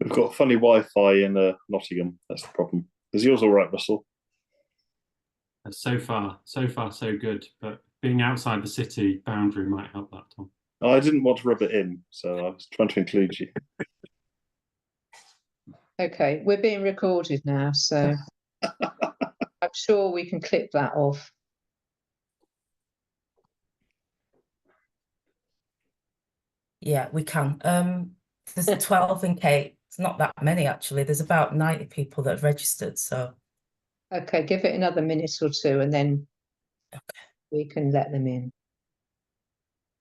We've got funny Wi-Fi in Nottingham. That's the problem. Is yours all right, Russell? So far, so good. But being outside the city boundary might help that, Tom. I didn't want to rub it in, so I was trying to include you. Okay, we're being recorded now, so I'm sure we can clip that off. Yeah, we can. There's 12 in Kate. It's not that many, actually. There's about 90 people that have registered, so. Okay, give it another minute or two and then we can let them in.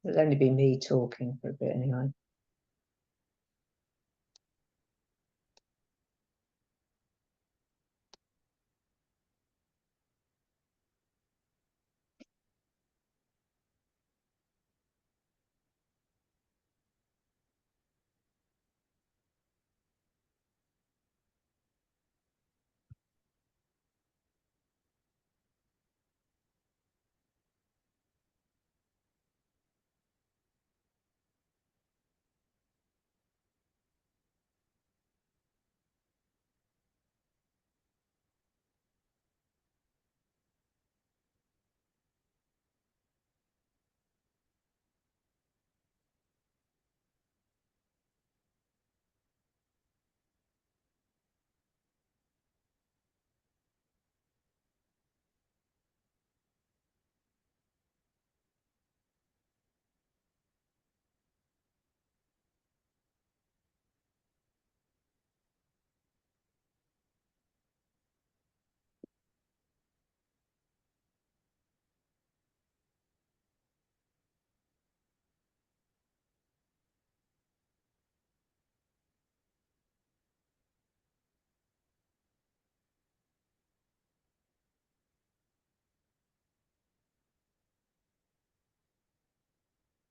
It'll only be me talking for a bit anyway.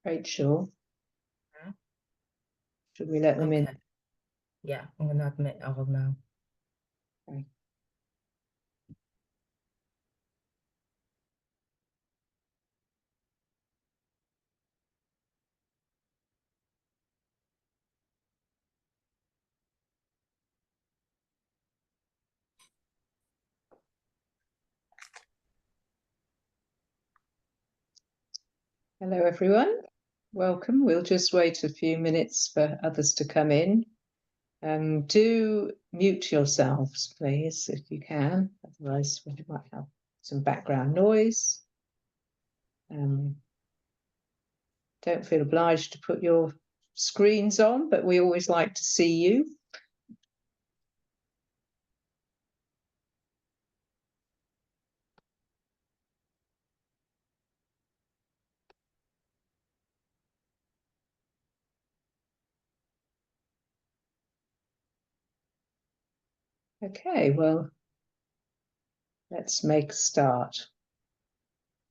Rachel, should we let them in? Yeah, I'm going to admit I will now. Okay. Hello, everyone. Welcome. We'll just wait a few minutes for others to come in. Do mute yourselves, please, if you can. Otherwise, we might have some background noise. Don't feel obliged to put your screens on, but we always like to see you. Okay, well, let's make a start.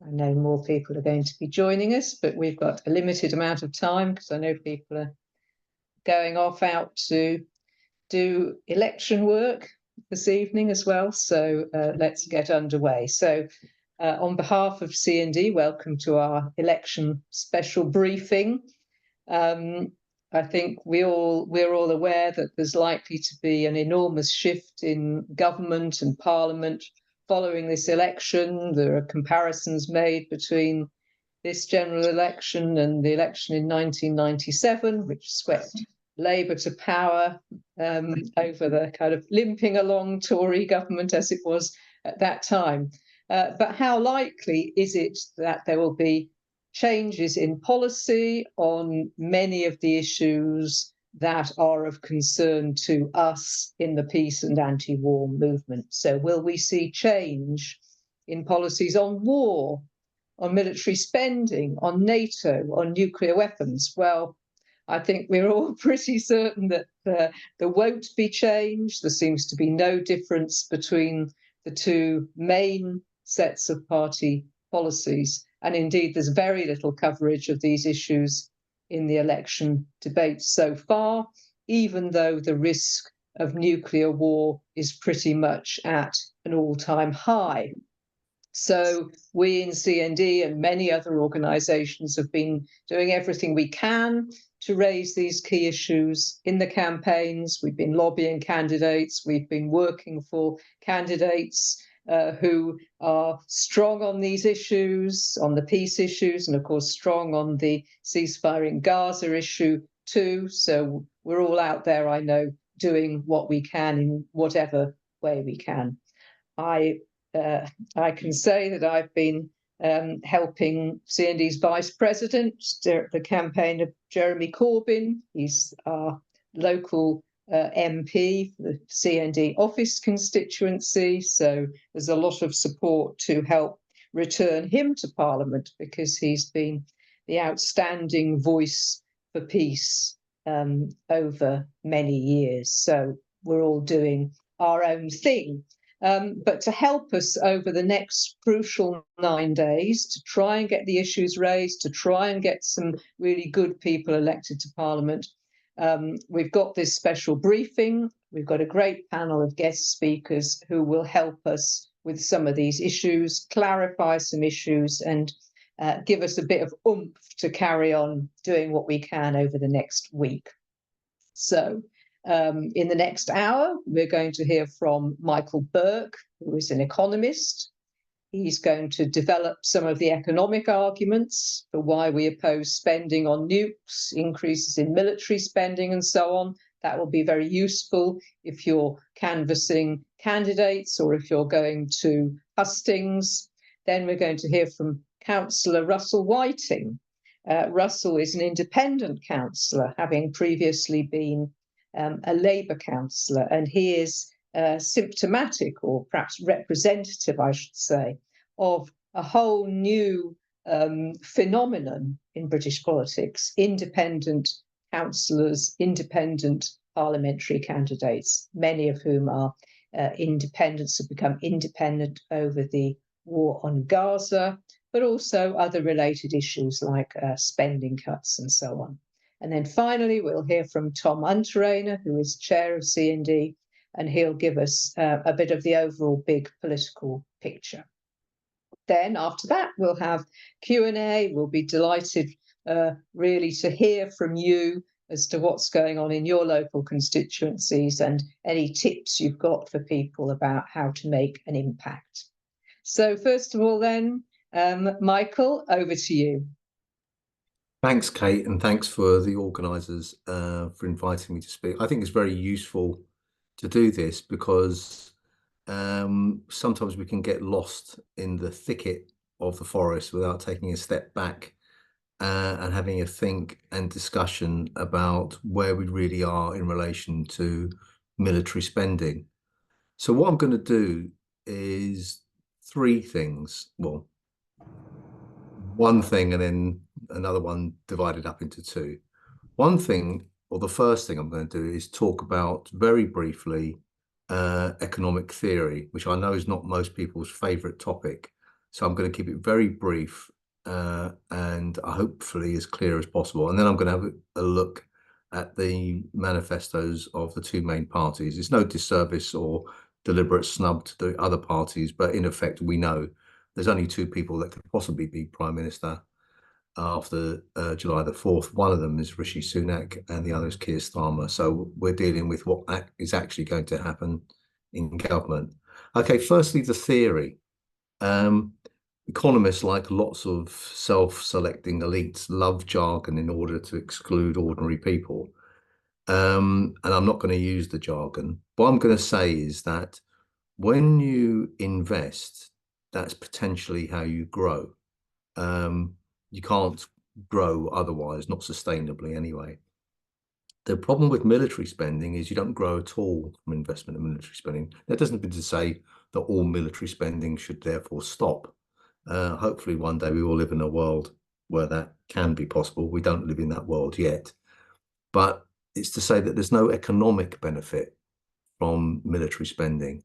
I know more people are going to be joining us, but we've got a limited amount of time because I know people are going off out to do election work this evening as well. So let's get underway. So on behalf of CND, welcome to our election special briefing. I think we're all aware that there's likely to be an enormous shift in government and parliament following this election. There are comparisons made between this general election and the election in 1997, which swept Labour to power over the kind of limping along Tory government as it was at that time. But how likely is it that there will be changes in policy on many of the issues that are of concern to us in the peace and anti-war movement? So will we see change in policies on war, on military spending, on NATO, on nuclear weapons? Well, I think we're all pretty certain that there won't be change. There seems to be no difference between the two main sets of party policies. And indeed, there's very little coverage of these issues in the election debate so far, even though the risk of nuclear war is pretty much at an all-time high. So we in CND and many other organisations have been doing everything we can to raise these key issues in the campaigns. We've been lobbying candidates. We've been working for candidates who are strong on these issues, on the peace issues, and of course strong on the ceasefire in Gaza issue too. So we're all out there, I know, doing what we can in whatever way we can. I can say that I've been helping CND's vice president, the campaign of Jeremy Corbyn. He's our local MP for the CND office constituency. So there's a lot of support to help return him to Parliament, because he's been the outstanding voice for peace over many years. So we're all doing our own thing. But to help us over the next crucial 9 days to try and get the issues raised, to try and get some really good people elected to Parliament, we've got this special briefing. We've got a great panel of guest speakers who will help us with some of these issues, clarify some issues, and give us a bit of oomph to carry on doing what we can over the next week. So in the next hour, we're going to hear from Michael Burke, who is an economist. He's going to develop some of the economic arguments for why we oppose spending on nukes, increases in military spending, and so on. That will be very useful if you're canvassing candidates or if you're going to hustings. Then we're going to hear from Councillor Russell Whiting. Russell is an independent councillor, having previously been a Labour councillor, and he is symptomatic, or perhaps representative, I should say, of a whole new phenomenon in British politics: independent councillors, independent parliamentary candidates, many of whom are independents, have become independent over the war on Gaza, but also other related issues like spending cuts and so on. And then finally, we'll hear from Tom Unterrainer, who is chair of CND, and he'll give us a bit of the overall big political picture. Then after that, we'll have Q&A. We'll be delighted really to hear from you as to what's going on in your local constituencies and any tips you've got for people about how to make an impact. So first of all then, Michael, over to you. Thanks, Kate, and thanks for the organisers for inviting me to speak. I think it's very useful to do this because sometimes we can get lost in the thicket of the forest without taking a step back and having a think and discussion about where we really are in relation to military spending. So what I'm going to do is three things. Well, one thing and then another one divided up into two. One thing, or the first thing I'm going to do, is talk about very briefly economic theory, which I know is not most people's favorite topic. So I'm going to keep it very brief and hopefully as clear as possible. And then I'm going to have a look at the manifestos of the two main parties. It's no disservice or deliberate snub to the other parties, but in effect, we know there's only two people that could possibly be Prime Minister after July the 4th. One of them is Rishi Sunak and the other is Keir Starmer. So we're dealing with what is actually going to happen in government. Okay, firstly, the theory. Economists, like lots of self-selecting elites, love jargon in order to exclude ordinary people. And I'm not going to use the jargon. What I'm going to say is that when you invest, that's potentially how you grow. You can't grow otherwise, not sustainably anyway. The problem with military spending is you don't grow at all from investment in military spending. That doesn't mean to say that all military spending should therefore stop. Hopefully one day we will live in a world where that can be possible. We don't live in that world yet. But it's to say that there's no economic benefit from military spending.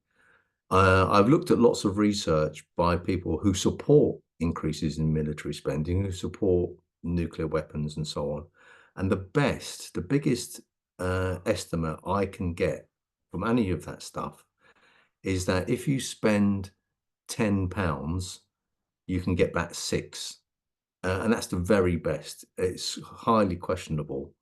I've looked at lots of research by people who support increases in military spending, who support nuclear weapons and so on. And the biggest estimate I can get from any of that stuff is that if you spend £10, you can get back £6. And that's the very best. It's highly questionable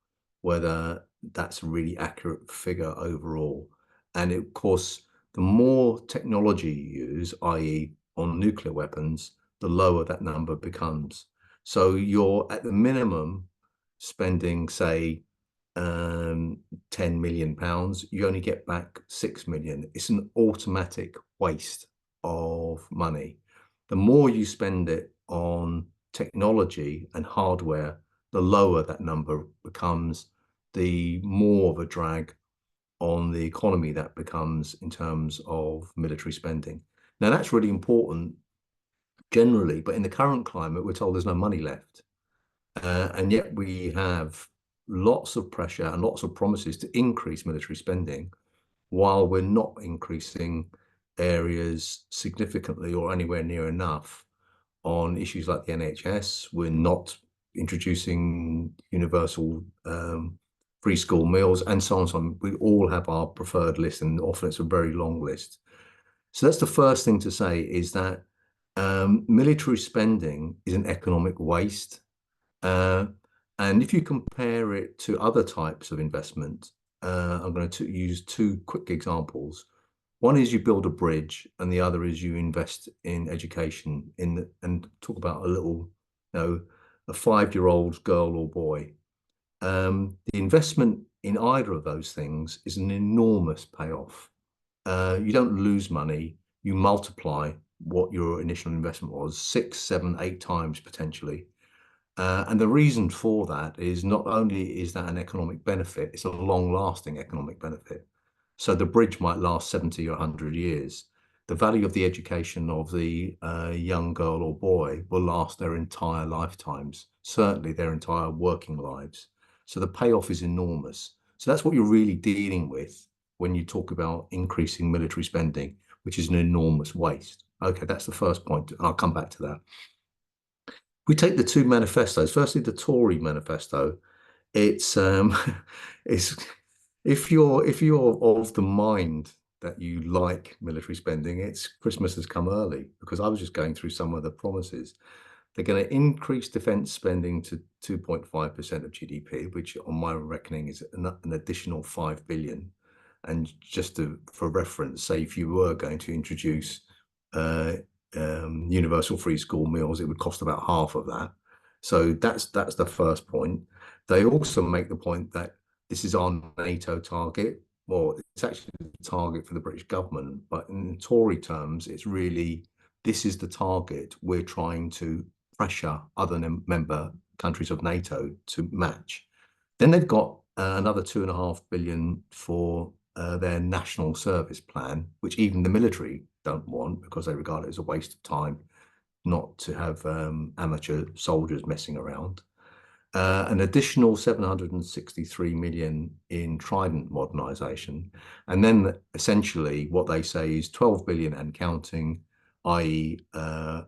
whether that's a really accurate figure overall. And of course, the more technology you use, i.e. on nuclear weapons, the lower that number becomes. So you're at the minimum spending, say, 10 million pounds, you only get back 6 million. It's an automatic waste of money. The more you spend it on technology and hardware, the lower that number becomes, the more of a drag on the economy that becomes in terms of military spending. Now, that's really important generally, but in the current climate, we're told there's no money left. And yet we have lots of pressure and lots of promises to increase military spending while we're not increasing areas significantly or anywhere near enough on issues like the NHS. We're not introducing universal free school meals and so on and so on. We all have our preferred list, and often it's a very long list. So that's the first thing to say, is that military spending is an economic waste. And if you compare it to other types of investment, I'm going to use two quick examples. One is you build a bridge, and the other is you invest in education. And talk about a little, a 5-year-old girl or boy. The investment in either of those things is an enormous payoff. You don't lose money; you multiply what your initial investment was 6, 7, 8 times potentially. And the reason for that is not only is that an economic benefit, it's a long-lasting economic benefit. So the bridge might last 70 or 100 years. The value of the education of the young girl or boy will last their entire lifetimes, certainly their entire working lives. So the payoff is enormous. So that's what you're really dealing with when you talk about increasing military spending, which is an enormous waste. Okay, that's the first point, and I'll come back to that. We take the two manifestos. Firstly, the Tory manifesto. It's if you're of the mind that you like military spending, it's Christmas has come early, because I was just going through some of the promises. They're going to increase defence spending to 2.5% of GDP, which on my reckoning is an additional 5 billion. And just for reference, say if you were going to introduce universal free school meals, it would cost about half of that. So that's the first point. They also make the point that this is our NATO target. Well, it's actually the target for the British government, but in Tory terms, it's really, this is the target we're trying to pressure other member countries of NATO to match. Then they've got another 2.5 billion for their national service plan, which even the military don't want, because they regard it as a waste of time not to have amateur soldiers messing around. An additional 763 million in Trident modernisation. And then essentially what they say is 12 billion and counting, i.e. an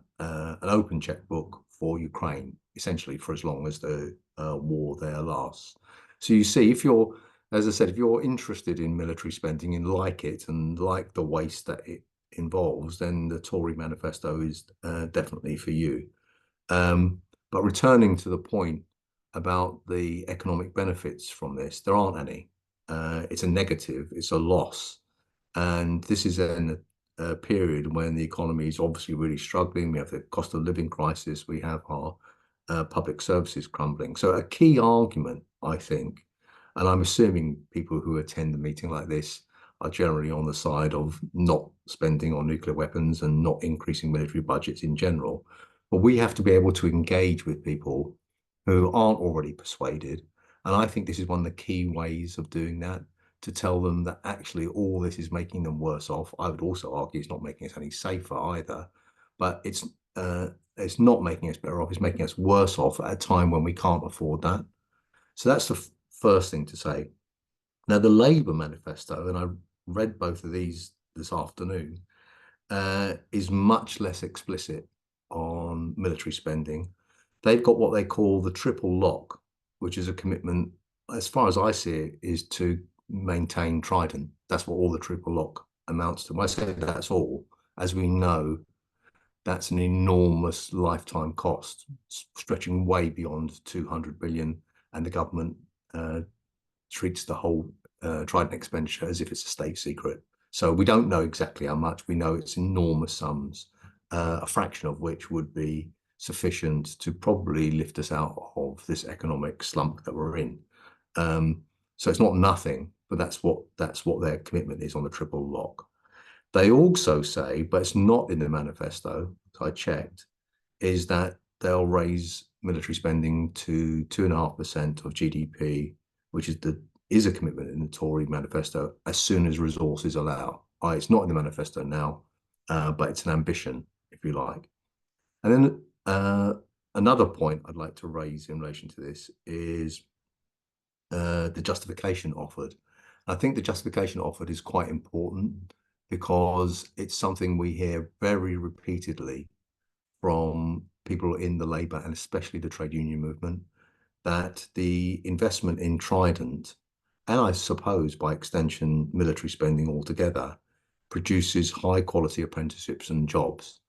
open checkbook for Ukraine, essentially for as long as the war there lasts. So you see, if you're, as I said, if you're interested in military spending and like it and like the waste that it involves, then the Tory manifesto is definitely for you. But returning to the point about the economic benefits from this, there aren't any. It's a negative, it's a loss. And this is in a period when the economy is obviously really struggling. We have the cost of living crisis, we have our public services crumbling. So a key argument, I think, and I'm assuming people who attend a meeting like this are generally on the side of not spending on nuclear weapons and not increasing military budgets in general. But we have to be able to engage with people who aren't already persuaded. And I think this is one of the key ways of doing that, to tell them that actually all this is making them worse off. I would also argue it's not making us any safer either, but it's not making us better off, it's making us worse off at a time when we can't afford that. So that's the first thing to say. Now, the Labour manifesto, and I read both of these this afternoon, is much less explicit on military spending. They've got what they call the triple lock, which is a commitment, as far as I see it, is to maintain Trident. That's what all the triple lock amounts to. When I say that's all, as we know, that's an enormous lifetime cost, stretching way beyond 200 billion, and the government treats the whole Trident expenditure as if it's a state secret. So we don't know exactly how much. We know it's enormous sums, a fraction of which would be sufficient to probably lift us out of this economic slump that we're in. So it's not nothing, but that's what their commitment is on the triple lock. They also say, but it's not in the manifesto, I checked, is that they'll raise military spending to 2.5% of GDP, which is a commitment in the Tory manifesto, as soon as resources allow. It's not in the manifesto now, but it's an ambition, if you like. And then another point I'd like to raise in relation to this is the justification offered. I think the justification offered is quite important because it's something we hear very repeatedly from people in the Labour and especially the trade union movement, that the investment in Trident, and I suppose by extension military spending altogether, produces high quality apprenticeships and jobs.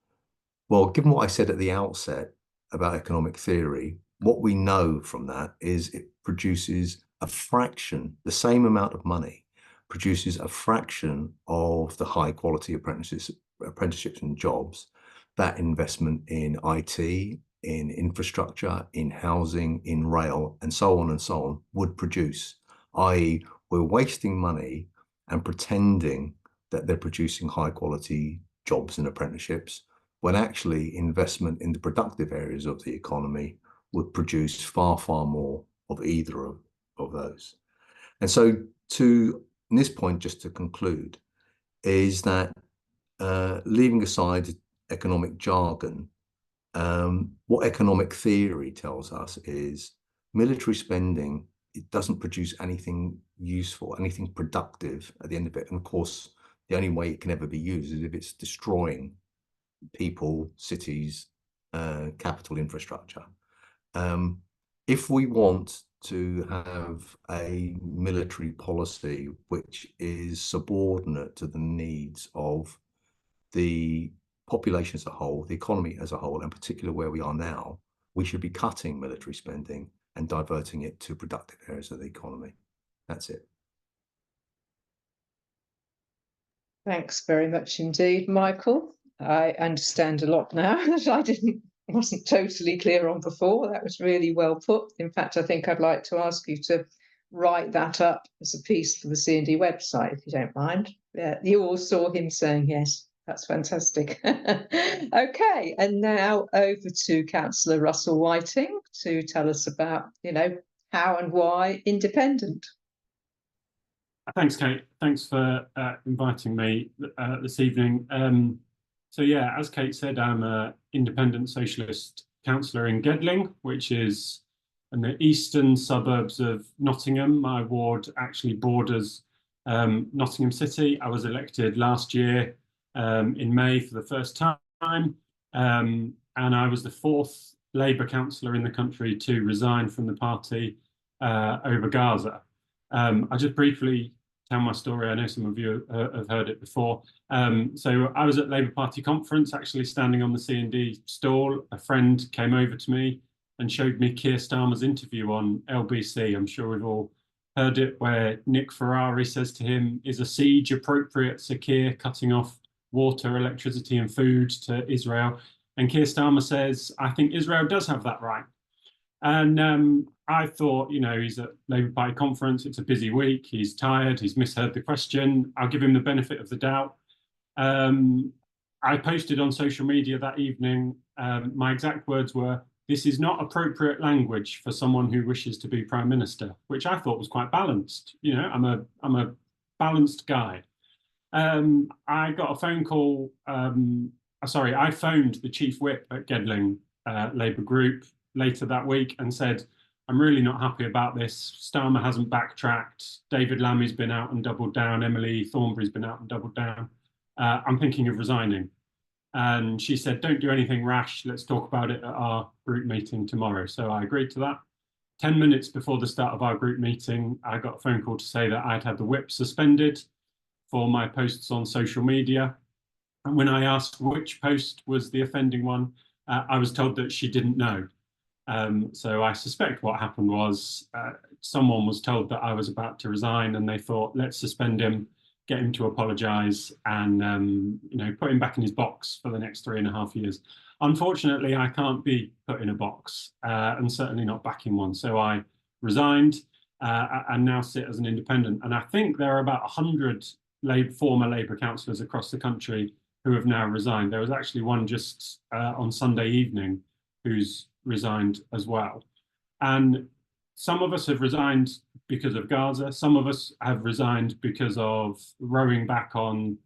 Well, given what I said at the outset about economic theory, what we know from that is it produces a fraction, the same amount of money, produces a fraction of the high quality apprenticeships and jobs that investment in IT, in infrastructure, in housing, in rail, and so on would produce, i.e. we're wasting money and pretending that they're producing high quality jobs and apprenticeships, when actually investment in the productive areas of the economy would produce far, far more of either of those. And so to this point, just to conclude, is that leaving aside economic jargon, what economic theory tells us is military spending, it doesn't produce anything useful, anything productive at the end of it. And of course, the only way it can ever be used is if it's destroying people, cities, capital infrastructure. If we want to have a military policy which is subordinate to the needs of the population as a whole, the economy as a whole, and particularly where we are now, we should be cutting military spending and diverting it to productive areas of the economy. That's it. Thanks very much indeed, Michael. I understand a lot now that I wasn't totally clear on before. That was really well put. In fact, I think I'd like to ask you to write that up as a piece for the CND website, if you don't mind. You all saw him saying yes. That's fantastic. Okay, and now over to Councillor Russell Whiting to tell us about, how and why independent. Thanks, Kate. Thanks for inviting me this evening. So yeah, as Kate said, I'm an independent socialist councillor in Gedling, which is in the eastern suburbs of Nottingham. My ward actually borders Nottingham City. I was elected last year in May for the first time, and I was the fourth Labour councillor in the country to resign from the party over Gaza. I'll just briefly tell my story. I know some of you have heard it before. So I was at Labour Party conference, actually standing on the CND stall. A friend came over to me and showed me Keir Starmer's interview on LBC. I'm sure we've all heard it, where Nick Ferrari says to him, "Is a siege appropriate, Sir Keir, cutting off water, electricity and food to Israel?" And Keir Starmer says, "I think Israel does have that right." And I thought, he's at Labour Party conference, it's a busy week, he's tired, he's misheard the question, I'll give him the benefit of the doubt. I posted on social media that evening, my exact words were, "This is not appropriate language for someone who wishes to be Prime Minister," which I thought was quite balanced. I'm a balanced guy. I got a phone call, I phoned the Chief Whip at Gedling Labour Group later that week and said, "I'm really not happy about this. Starmer hasn't backtracked. David Lammy's been out and doubled down. Emily Thornberry's been out and doubled down. I'm thinking of resigning." And she said, "Don't do anything rash. Let's talk about it at our group meeting tomorrow." So I agreed to that. 10 minutes before the start of our group meeting, I got a phone call to say that I'd had the whip suspended for my posts on social media. And when I asked which post was the offending one, I was told that she didn't know. So I suspect what happened was someone was told that I was about to resign, and they thought, let's suspend him, get him to apologise, and put him back in his box for the next 3.5 years. Unfortunately, I can't be put in a box, and certainly not back in one. So I resigned and now sit as an independent. And I think there are about 100 former Labour councillors across the country who have now resigned. There was actually one just on Sunday evening who's resigned as well. And some of us have resigned because of Gaza. Some of us have resigned because of rowing back on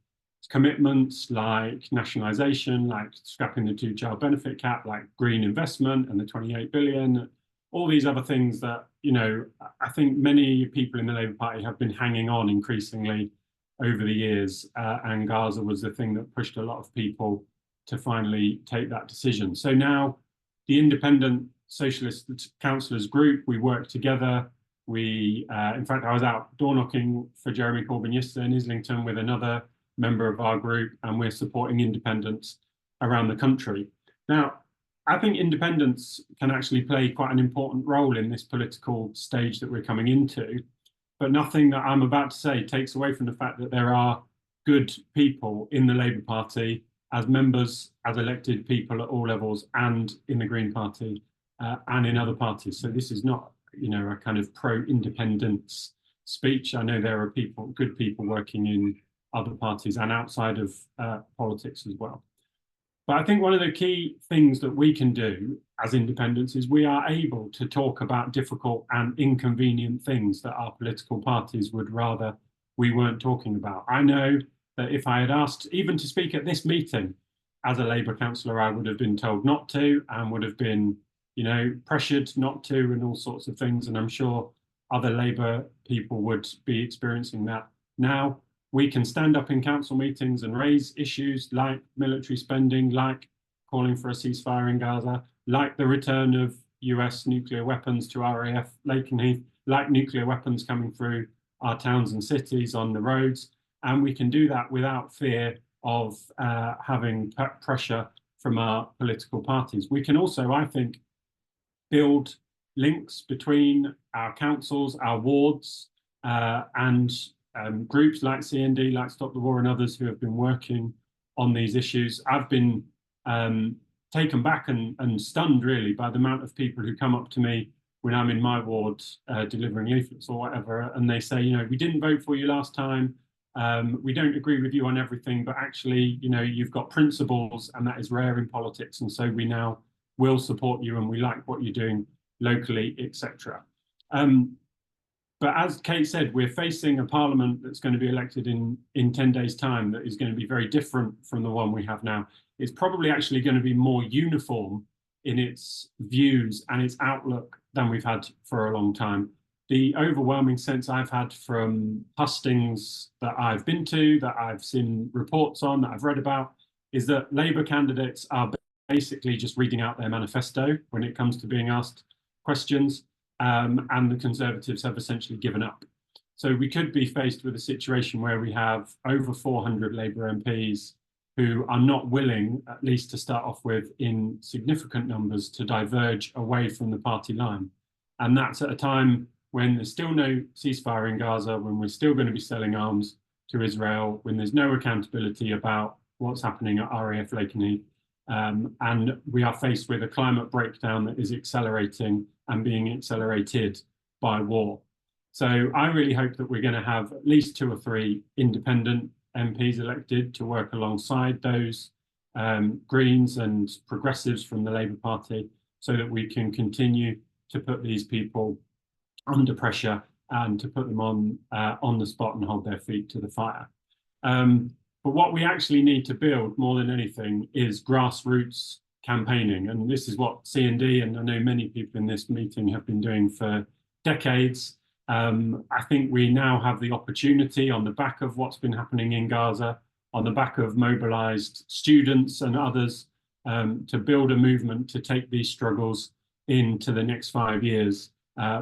commitments like nationalisation, like scrapping the 2-child benefit cap, like green investment and the 28 billion, all these other things that, I think many people in the Labour Party have been hanging on increasingly over the years. And Gaza was the thing that pushed a lot of people to finally take that decision. So now the Independent Socialist Councillors group, we work together. In fact, I was out door knocking for Jeremy Corbyn yesterday in Islington with another member of our group, and we're supporting independents around the country. Now, I think independents can actually play quite an important role in this political stage that we're coming into, but nothing that I'm about to say takes away from the fact that there are good people in the Labour Party as members, as elected people at all levels, and in the Green Party and in other parties. So this is not, a kind of pro-independence speech. I know there are good people working in other parties and outside of politics as well. But I think one of the key things that we can do as independents is we are able to talk about difficult and inconvenient things that our political parties would rather we weren't talking about. I know that if I had asked even to speak at this meeting as a Labour councillor, I would have been told not to and would have been, pressured not to and all sorts of things. And I'm sure other Labour people would be experiencing that now. We can stand up in council meetings and raise issues like military spending, like calling for a ceasefire in Gaza, like the return of US nuclear weapons to RAF Lakenheath, like nuclear weapons coming through our towns and cities on the roads. And we can do that without fear of having pressure from our political parties. We can also, I think, build links between our councils, our wards, and groups like CND, like Stop the War and others who have been working on these issues. I've been taken back and stunned really by the amount of people who come up to me when I'm in my ward delivering leaflets or whatever, and they say, we didn't vote for you last time, we don't agree with you on everything, but actually, you've got principles, and that is rare in politics, and so we now will support you and we like what you're doing locally, etc. But as Kate said, we're facing a parliament that's going to be elected in 10 days' time that is going to be very different from the one we have now. It's probably actually going to be more uniform in its views and its outlook than we've had for a long time. The overwhelming sense I've had from hustings that I've been to, that I've seen reports on, that I've read about, is that Labour candidates are basically just reading out their manifesto when it comes to being asked questions. And the Conservatives have essentially given up. So we could be faced with a situation where we have over 400 Labour MPs who are not willing, at least to start off with, in significant numbers, to diverge away from the party line. And that's at a time when there's still no ceasefire in Gaza, when we're still going to be selling arms to Israel, when there's no accountability about what's happening at RAF Lakenheath. And we are faced with a climate breakdown that is accelerating and being accelerated by war. So I really hope that we're going to have at least 2 or 3 independent MPs elected to work alongside those Greens and progressives from the Labour Party, so that we can continue to put these people under pressure and to put them on the spot and hold their feet to the fire. But what we actually need to build more than anything is grassroots campaigning. And this is what CND, and I know many people in this meeting, have been doing for decades. I think we now have the opportunity, on the back of what's been happening in Gaza, on the back of mobilized students and others, to build a movement to take these struggles into the next 5 years,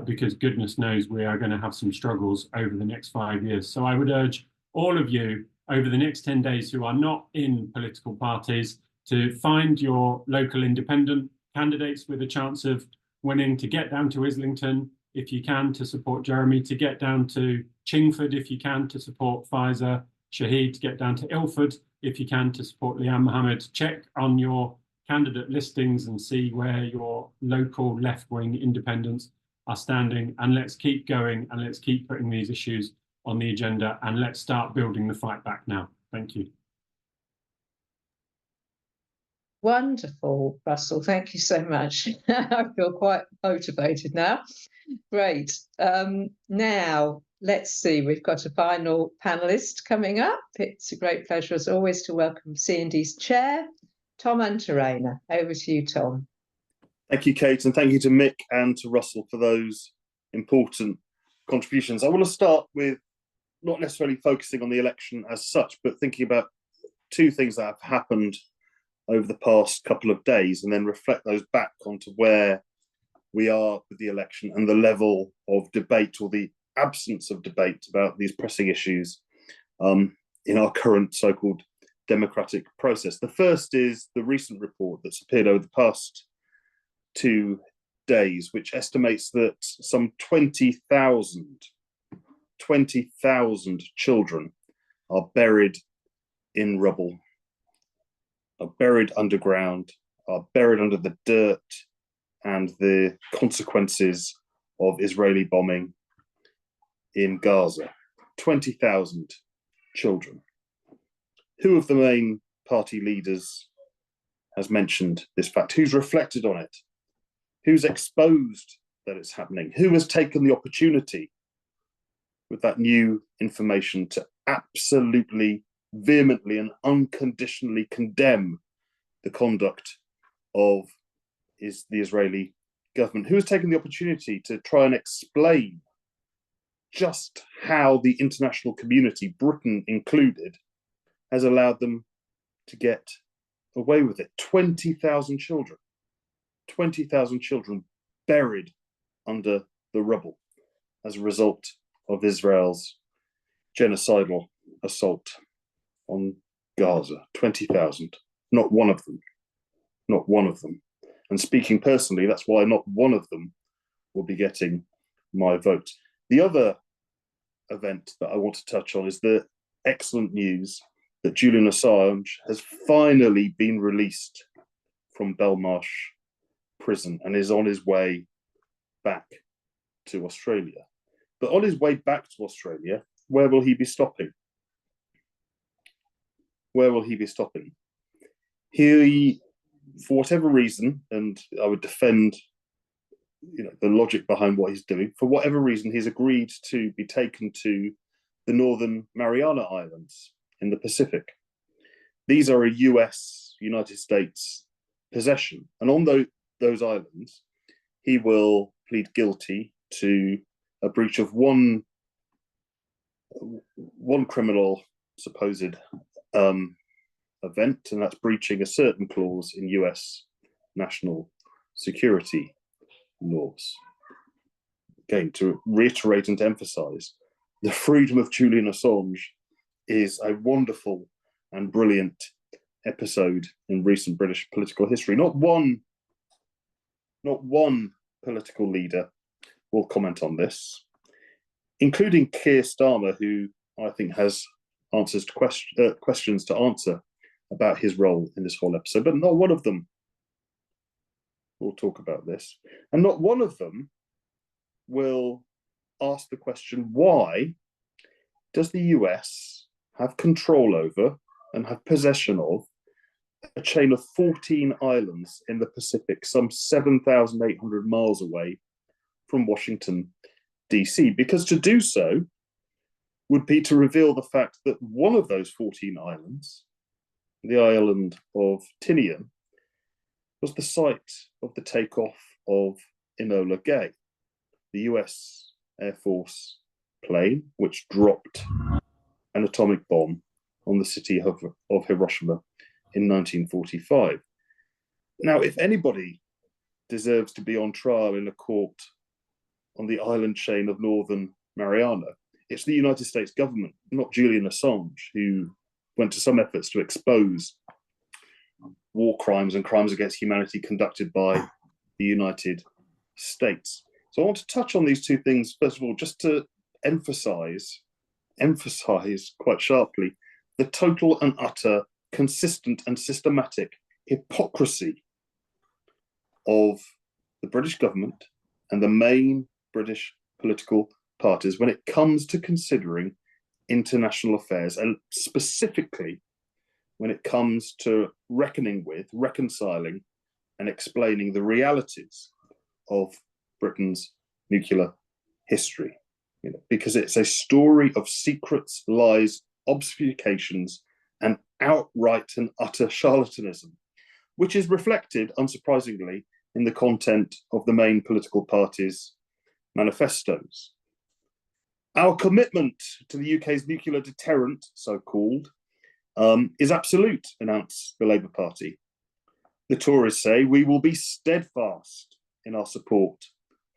because goodness knows we are going to have some struggles over the next 5 years. So I would urge all of you over the next 10 days who are not in political parties to find your local independent candidates with a chance of winning, to get down to Islington if you can to support Jeremy, to get down to Chingford if you can to support Pfizer, Shahid, to get down to Ilford if you can to support Liam Mohammed. Check on your candidate listings and see where your local left-wing independents are standing, and let's keep going and let's keep putting these issues on the agenda, and let's start building the fight back now. Thank you. Wonderful, Russell. Thank you so much. I feel quite motivated now. Great. Now, let's see. We've got a final panelist coming up. It's a great pleasure, as always, to welcome CND's chair, Tom Unterrainer. Over to you, Tom. Thank you, Kate, and thank you to Mick and to Russell for those important contributions. I want to start with not necessarily focusing on the election as such, but thinking about two things that have happened over the past couple of days, and then reflect those back onto where we are with the election and the level of debate, or the absence of debate, about these pressing issues in our current so-called democratic process. The first is the recent report that's appeared over the past 2 days, which estimates that some 20,000 children are buried in rubble, are buried underground, are buried under the dirt and the consequences of Israeli bombing in Gaza. 20,000 children. Who of the main party leaders has mentioned this fact? Who's reflected on it? Who's exposed that it's happening? Who has taken the opportunity with that new information to absolutely, vehemently and unconditionally condemn the conduct of the Israeli government? Who has taken the opportunity to try and explain just how the international community, Britain included, has allowed them to get away with it? 20,000 children. 20,000 children buried under the rubble as a result of Israel's genocidal assault on Gaza. 20,000. Not one of them. Not one of them. And speaking personally, that's why not one of them will be getting my vote. The other event that I want to touch on is the excellent news that Julian Assange has finally been released from Belmarsh prison and is on his way back to Australia. But on his way back to Australia, where will he be stopping? Where will he be stopping? He, for whatever reason, and I would defend the logic behind what he's doing, for whatever reason, he's agreed to be taken to the Northern Mariana Islands in the Pacific. These are a United States possession. And on those islands, he will plead guilty to a breach of one criminal supposed event, and that's breaching a certain clause in US national security laws. Again, to reiterate and to emphasize, the freedom of Julian Assange is a wonderful and brilliant episode in recent British political history. Not one political leader will comment on this, including Keir Starmer, who I think has answers to questions to answer about his role in this whole episode, but not one of them will talk about this. And not one of them will ask the question, why does the US have control over and have possession of a chain of 14 islands in the Pacific, some 7,800 miles away from Washington, DC? Because to do so would be to reveal the fact that one of those 14 islands, the island of Tinian, was the site of the takeoff of Enola Gay, the US Air Force plane which dropped an atomic bomb on the city of Hiroshima in 1945. Now, if anybody deserves to be on trial in a court on the island chain of Northern Mariana, it's the United States government, not Julian Assange, who went to some efforts to expose war crimes and crimes against humanity conducted by the United states. So I want to touch on these two things, first of all, just to emphasize quite sharply the total and utter, consistent and systematic hypocrisy of the British government and the main British political parties when it comes to considering international affairs, and specifically when it comes to reckoning with, reconciling and explaining the realities of Britain's nuclear history. Because it's a story of secrets, lies, obfuscations, and outright and utter charlatanism, which is reflected, unsurprisingly, in the content of the main political parties' manifestos. Our commitment to the UK's nuclear deterrent, so-called, is absolute, announced the Labour Party. The Tories say we will be steadfast in our support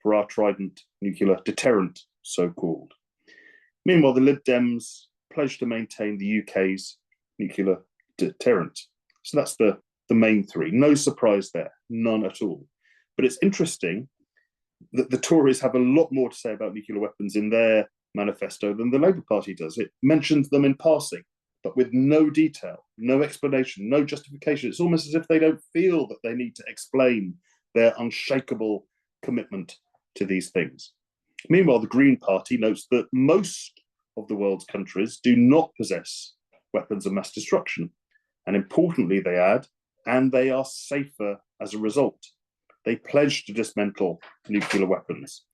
for our Trident nuclear deterrent, so-called. Meanwhile, the Lib Dems pledge to maintain the UK's nuclear deterrent. So that's the main three. No surprise there, none at all. But it's interesting that the Tories have a lot more to say about nuclear weapons in their manifesto than the Labour Party does. It mentions them in passing, but with no detail, no explanation, no justification. It's almost as if they don't feel that they need to explain their unshakable commitment to these things. Meanwhile, the Green Party notes that most of the world's countries do not possess weapons of mass destruction. And importantly, they add, and they are safer as a result. They pledge to dismantle nuclear weapons,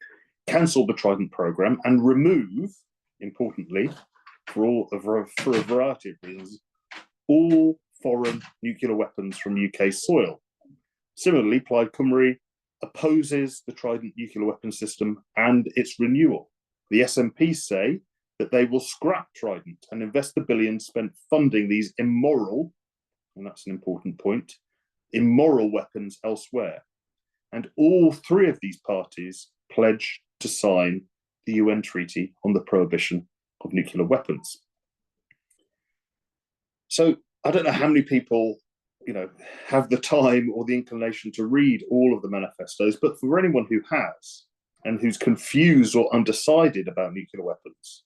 cancel the Trident program, and remove, importantly, for a variety of reasons, all foreign nuclear weapons from UK soil. Similarly, Plaid Cymru opposes the Trident nuclear weapons system and its renewal. The SNP say that they will scrap Trident and invest the billions spent funding these immoral, and that's an important point, immoral weapons elsewhere. And all three of these parties pledge to sign the UN Treaty on the Prohibition of Nuclear Weapons. So I don't know how many people have the time or the inclination to read all of the manifestos, but for anyone who has and who's confused or undecided about nuclear weapons,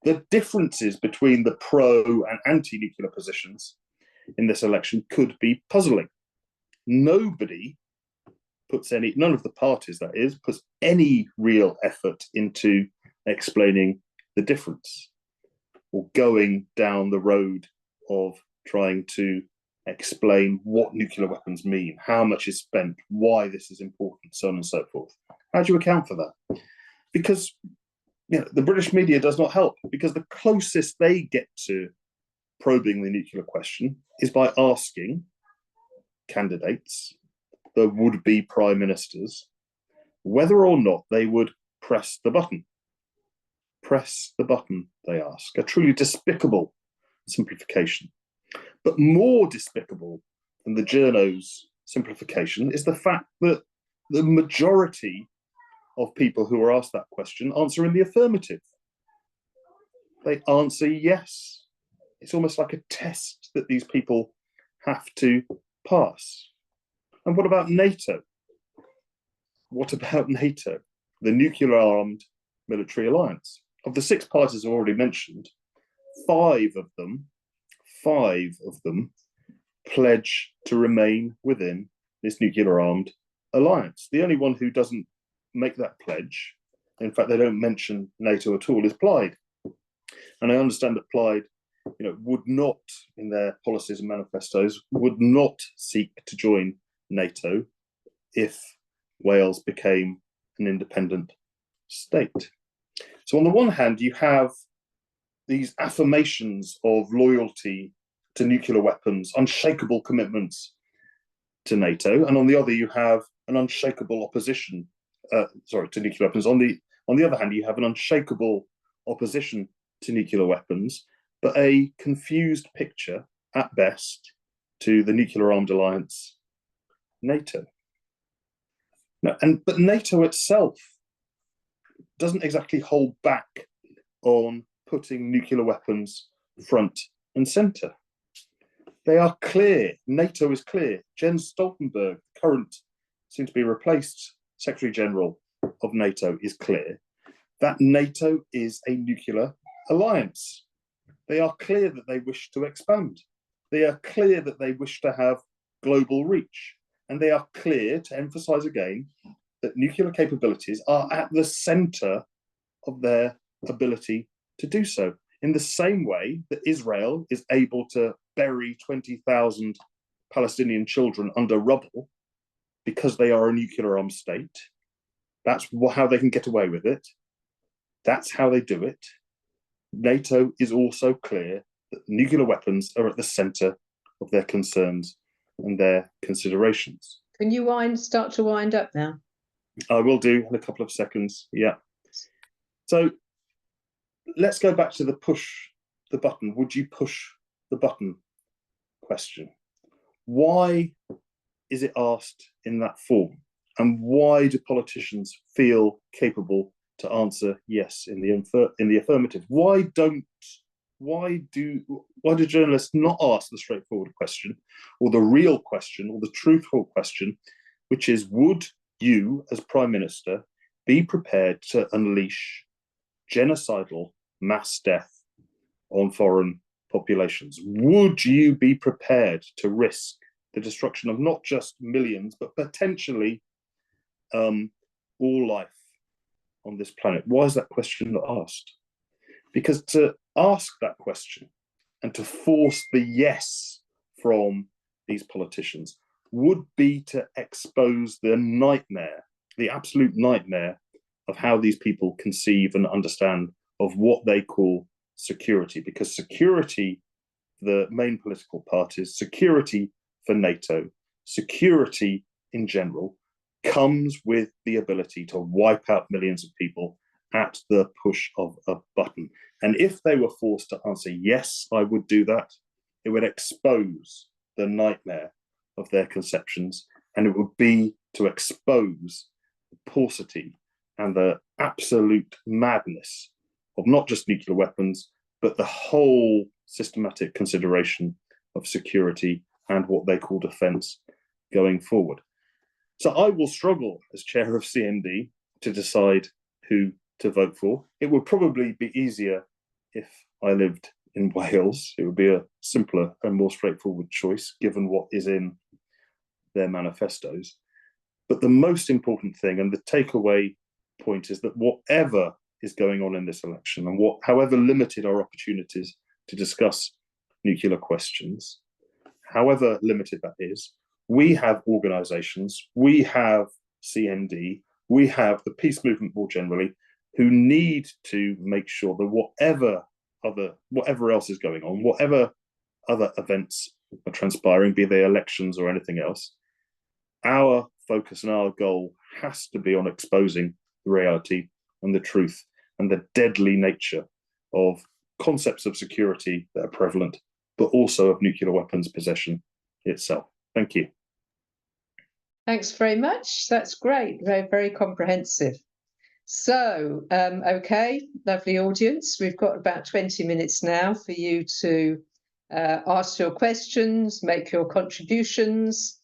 the differences between the pro and anti-nuclear positions in this election could be puzzling. None of the parties, that is, puts any real effort into explaining the difference or going down the road of trying to explain what nuclear weapons mean, how much is spent, why this is important, so on and so forth. How do you account for that? Because the British media does not help, because the closest they get to probing the nuclear question is by asking candidates, the would-be prime ministers, whether or not they would press the button. Press the button, they ask. A truly despicable simplification. But more despicable than the journo's simplification is the fact that the majority of people who are asked that question answer in the affirmative. They answer yes. It's almost like a test that these people have to pass. And what about NATO? What about NATO, the nuclear-armed military alliance? Of the 6 parties I've already mentioned, 5 of them pledge to remain within this nuclear-armed alliance. The only one who doesn't make that pledge, in fact, they don't mention NATO at all, is Plaid. And I understand that Plaid, would not, in their policies and manifestos, would not seek to join NATO if Wales became an independent state. So on the one hand, you have these affirmations of loyalty to nuclear weapons, unshakable commitments to NATO, and on the other, you have an unshakable opposition, to nuclear weapons. On the other hand, you have an unshakable opposition to nuclear weapons, but a confused picture, at best, to the nuclear-armed alliance, NATO. But NATO itself doesn't exactly hold back on putting nuclear weapons front and centre. They are clear. NATO is clear. Jens Stoltenberg, current, soon to be replaced Secretary General of NATO is clear that NATO is a nuclear alliance. They are clear that they wish to expand. They are clear that they wish to have global reach. And they are clear, to emphasize again, that nuclear capabilities are at the center of their ability to do so. In the same way that Israel is able to bury 20,000 Palestinian children under rubble because they are a nuclear armed state. That's how they can get away with it. That's how they do it. NATO is also clear that nuclear weapons are at the center of their concerns and their considerations. Can you start to wind up now? I will do in a couple of seconds, yeah. So let's go back to the push the button. Would you push the button question? Why is it asked in that form? And why do politicians feel capable to answer yes in the affirmative? Why do journalists not ask the straightforward question, or the real question, or the truthful question, which is, would you as Prime Minister be prepared to unleash genocidal mass death on foreign populations? Would you be prepared to risk the destruction of not just millions, but potentially all life on this planet? Why is that question not asked? Because to ask that question and to force the yes from these politicians would be to expose the nightmare, the absolute nightmare of how these people conceive and understand of what they call security. Because security, the main political parties, security for NATO, security in general, comes with the ability to wipe out millions of people at the push of a button. And if they were forced to answer, yes, I would do that, it would expose the nightmare of their conceptions, and it would be to expose the paucity and the absolute madness of not just nuclear weapons, but the whole systematic consideration of security and what they call defense going forward. So I will struggle as chair of CND to decide who to vote for. It would probably be easier if I lived in Wales. It would be a simpler and more straightforward choice, given what is in their manifestos. But the most important thing, and the takeaway point, is that whatever is going on in this election, and however limited our opportunities to discuss nuclear questions, however limited that is, we have organizations, we have CND, we have the peace movement more generally, who need to make sure that whatever else is going on, whatever other events are transpiring, be they elections or anything else, our focus and our goal has to be on exposing the reality and the truth and the deadly nature of concepts of security that are prevalent, but also of nuclear weapons possession itself. Thank you. Thanks very much. That's great. Very, very comprehensive. So, okay, lovely audience. We've got about 20 minutes now for you to ask your questions, make your contributions.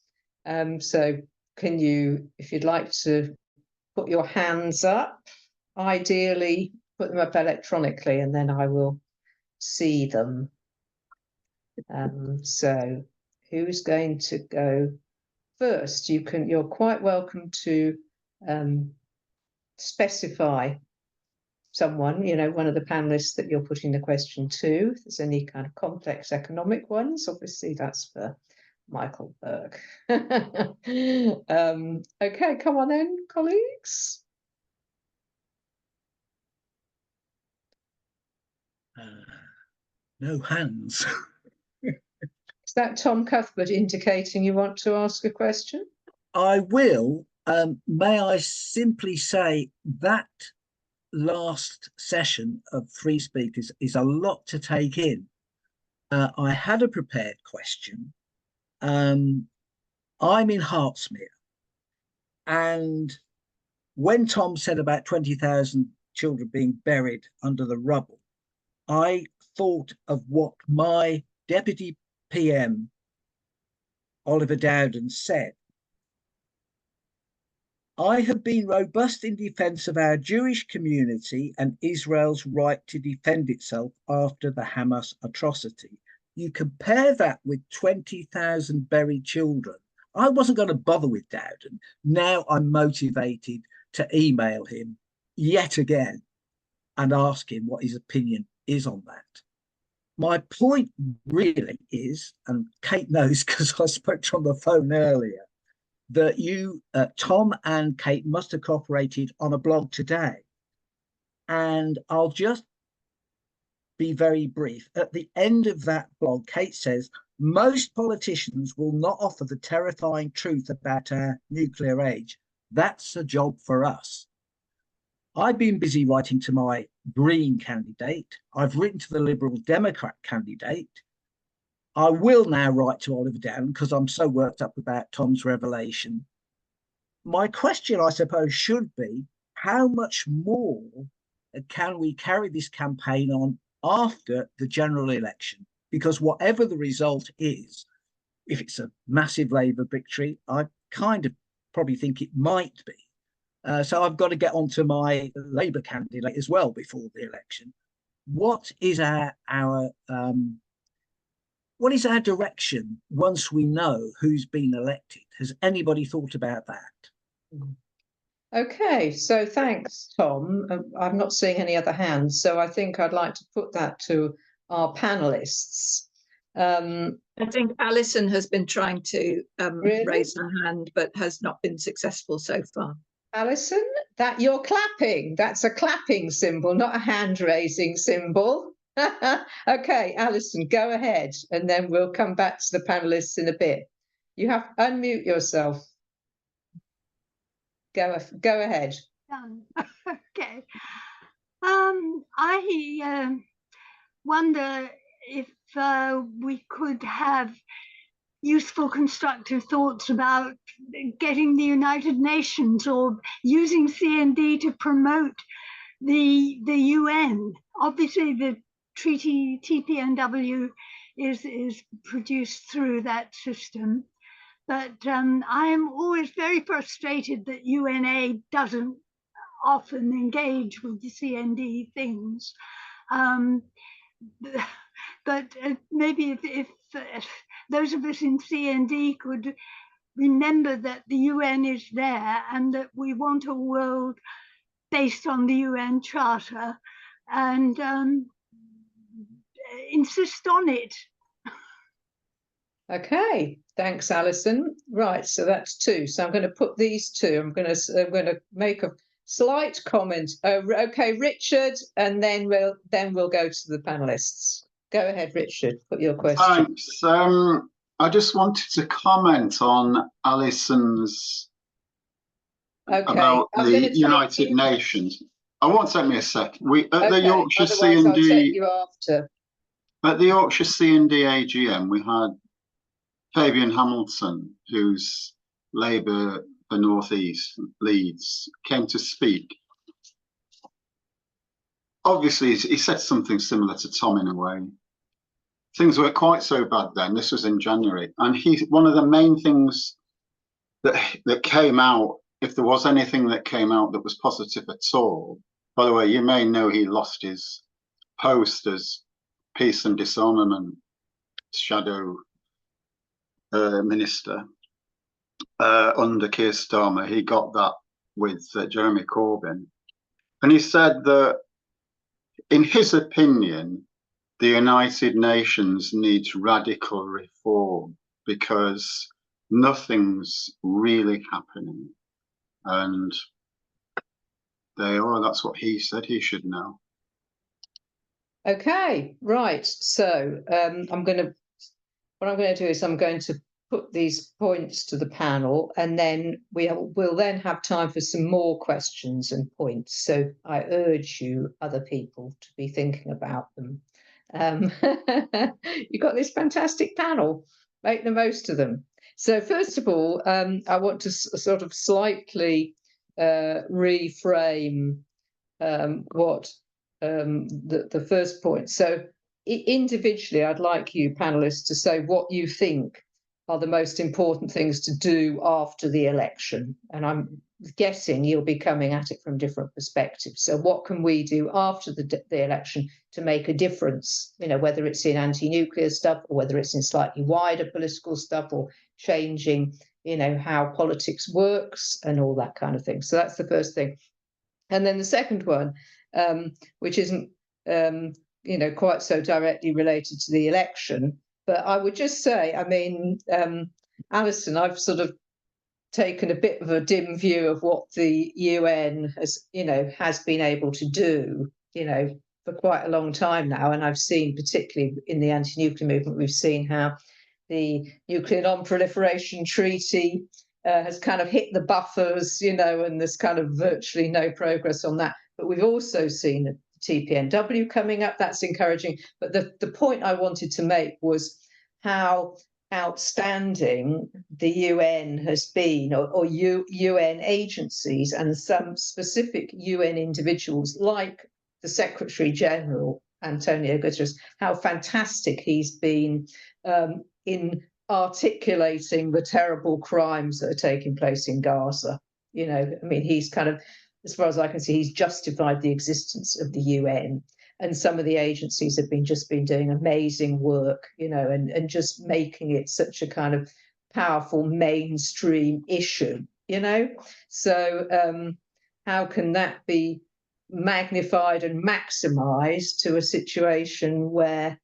So can you, if you'd like to put your hands up, ideally put them up electronically, and then I will see them. So who's going to go first? You're quite welcome to specify someone, one of the panelists that you're putting the question to. If there's any kind of complex economic ones, obviously that's for Michael Burke. Okay, come on then, colleagues. No hands. Is that Tom Cuthbert indicating you want to ask a question? I will. May I simply say that last session of three speakers is a lot to take in. I had a prepared question. I'm in Hertsmere, and when Tom said about 20,000 children being buried under the rubble, I thought of what my Deputy PM, Oliver Dowden, said. I have been robust in defense of our Jewish community and Israel's right to defend itself after the Hamas atrocity. You compare that with 20,000 buried children. I wasn't going to bother with Dowden. Now I'm motivated to email him yet again and ask him what his opinion is on that. My point really is, and Kate knows because I spoke to her on the phone earlier, that you, Tom and Kate, must have cooperated on a blog today. And I'll just be very brief. At the end of that blog, Kate says, most politicians will not offer the terrifying truth about our nuclear age. That's a job for us. I've been busy writing to my Green candidate. I've written to the Liberal Democrat candidate. I will now write to Oliver Dowden because I'm so worked up about Tom's revelation. My question, I suppose, should be, how much more can we carry this campaign on after the general election? Because whatever the result is, if it's a massive Labour victory, I kind of probably think it might be. So I've got to get onto my Labour candidate as well before the election. What is what is our direction once we know who's been elected? Has anybody thought about that? Okay, so thanks, Tom. I'm not seeing any other hands, so I think I'd like to put that to our panelists. I think Alison has been trying to Really? raise her hand, but has not been successful so far. Alison, that you're clapping. That's a clapping symbol, not a hand-raising symbol. Okay, Alison, go ahead, and then we'll come back to the panelists in a bit. You have to unmute yourself. Go ahead. Okay. I wonder if we could have useful constructive thoughts about getting the United Nations or using CND to promote the UN. Obviously the treaty TPNW is produced through that system, but I am always very frustrated that UNA doesn't often engage with the CND things. But maybe if those of us in CND could remember that the UN is there and that we want a world based on the UN Charter and insist on it. Okay, thanks, Alison. Right, so that's two. So I'm going to put these two. I'm going to make a slight comment. Okay, Richard, and then we'll go to the panelists. Go ahead, Richard. Put your question. Thanks. I just wanted to comment on Alison's about the United Nations. I won't take me a sec. The Yorkshire CND. I'll take you after. At the Yorkshire CND AGM, we had Fabian Hamilton, who's Labour for North East Leeds, came to speak. Obviously, he said something similar to Tom in a way. Things weren't quite so bad then. This was in January, and one of the main things that came out, if there was anything that came out that was positive at all. By the way, you may know he lost his post as Peace and Disarmament Shadow Minister under Keir Starmer. He got that with Jeremy Corbyn, and he said that in his opinion the United Nations needs radical reform because nothing's really happening, and that's what he said. He should know. Okay, right. So what I'm going to do is I'm going to put these points to the panel, and then we'll then have time for some more questions and points. So I urge you, other people, to be thinking about them. You've got this fantastic panel. Make the most of them. So first of all, I want to sort of slightly reframe what the first point. So individually, I'd like you panelists to say what you think are the most important things to do after the election. And I'm guessing you'll be coming at it from different perspectives. So what can we do after the election to make a difference, you know, whether it's in anti-nuclear stuff or whether it's in slightly wider political stuff or changing, you know, how politics works and all that kind of thing. So that's the first thing. And then the second one, which isn't, you know, quite so directly related to the election, but I would just say, I mean, Alison, I've sort of taken a bit of a dim view of what the UN has, you know, has been able to do, you know, for quite a long time now. And I've seen, particularly in the anti-nuclear movement, we've seen how the Nuclear Non-Proliferation Treaty has kind of hit the buffers, you know, and there's kind of virtually no progress on that. But we've also seen the TPNW coming up. That's encouraging. But the point I wanted to make was how outstanding the UN has been, or UN agencies and some specific UN individuals like the Secretary General, Antonio Guterres, how fantastic he's been in articulating the terrible crimes that are taking place in Gaza. You know, I mean, he's kind of, as far as I can see, he's justified the existence of the UN. And some of the agencies have just been doing amazing work, you know, and just making it such a kind of powerful mainstream issue, you know. So how can that be magnified and maximized to a situation where,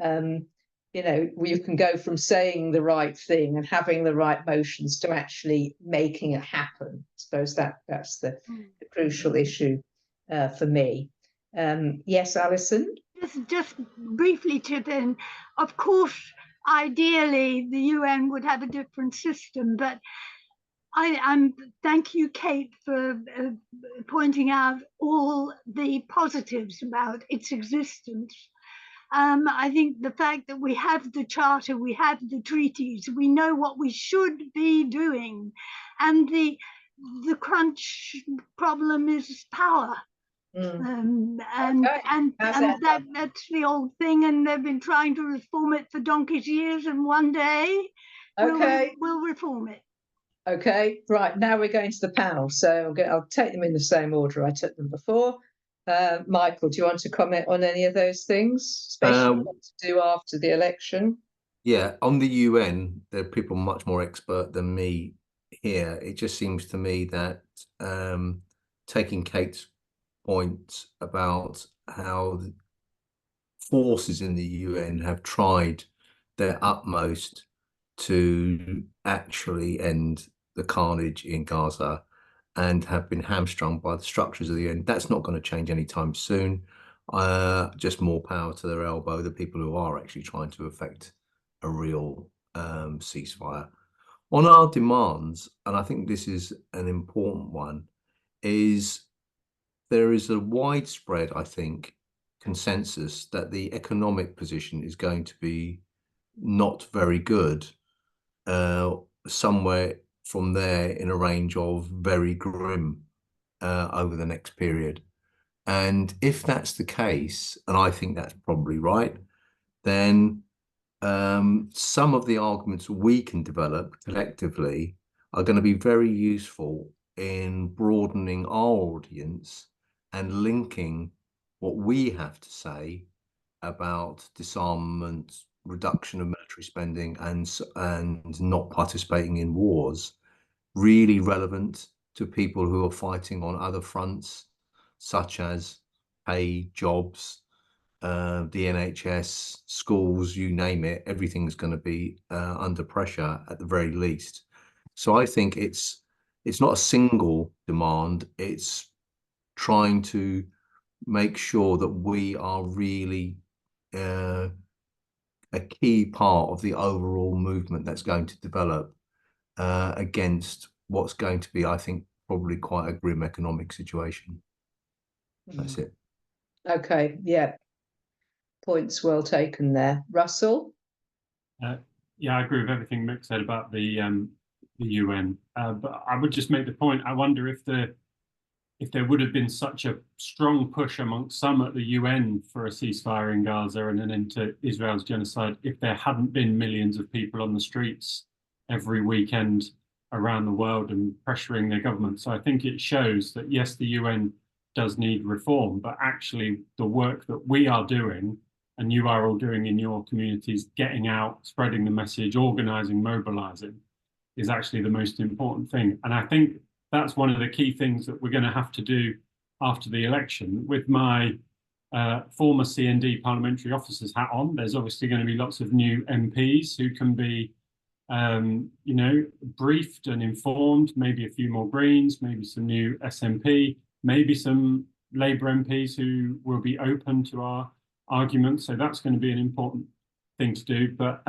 you know, you can go from saying the right thing and having the right motions to actually making it happen? I suppose that's the crucial issue for me. Yes, Alison? Just briefly to then, of course, ideally the UN would have a different system, but I'm thank you, Kate, for pointing out all the positives about its existence. I think the fact that we have the charter, we have the treaties, we know what we should be doing, and the crunch problem is power. And that's the old thing, and they've been trying to reform it for donkey's years, and one day we'll reform it. Okay, right, now we're going to the panel, so I'll take them in the same order I took them before. Michael, do you want to comment on any of those things, especially what to do after the election? Yeah, on the UN, there are people much more expert than me here. It just seems to me that taking Kate's point about how the forces in the UN have tried their utmost to actually end the carnage in Gaza and have been hamstrung by the structures of the UN. That's not going to change anytime soon. Just more power to their elbow, the people who are actually trying to effect a real ceasefire. On our demands, and I think this is an important one, is there is a widespread, I think, consensus that the economic position is going to be not very good, somewhere from there in a range of very grim over the next period. And if that's the case, and I think that's probably right, then some of the arguments we can develop collectively are going to be very useful in broadening our audience and linking what we have to say about disarmament, reduction of military spending, and not participating in wars, really relevant to people who are fighting on other fronts, such as pay, jobs, the NHS, schools, you name it. Everything's going to be under pressure at the very least. So I think it's not a single demand. It's trying to make sure that we are really a key part of the overall movement that's going to develop against what's going to be, I think, probably quite a grim economic situation. That's it. Okay, yeah. Points well taken there. Russell? Yeah, I agree with everything Mick said about the UN. But I would just make the point, I wonder if there would have been such a strong push amongst some at the UN for a ceasefire in Gaza and an end to Israel's genocide, if there hadn't been millions of people on the streets every weekend around the world and pressuring their government. So I think it shows that, yes, the UN does need reform, but actually the work that we are doing and you are all doing in your communities, getting out, spreading the message, organising, mobilising, is actually the most important thing. And I think that's one of the key things that we're going to have to do after the election. With my former CND parliamentary officer's hat on, there's obviously going to be lots of new MPs who can be you know, briefed and informed, maybe a few more Greens, maybe some new SNP, maybe some Labour MPs who will be open to our arguments. So that's going to be an important thing to do. But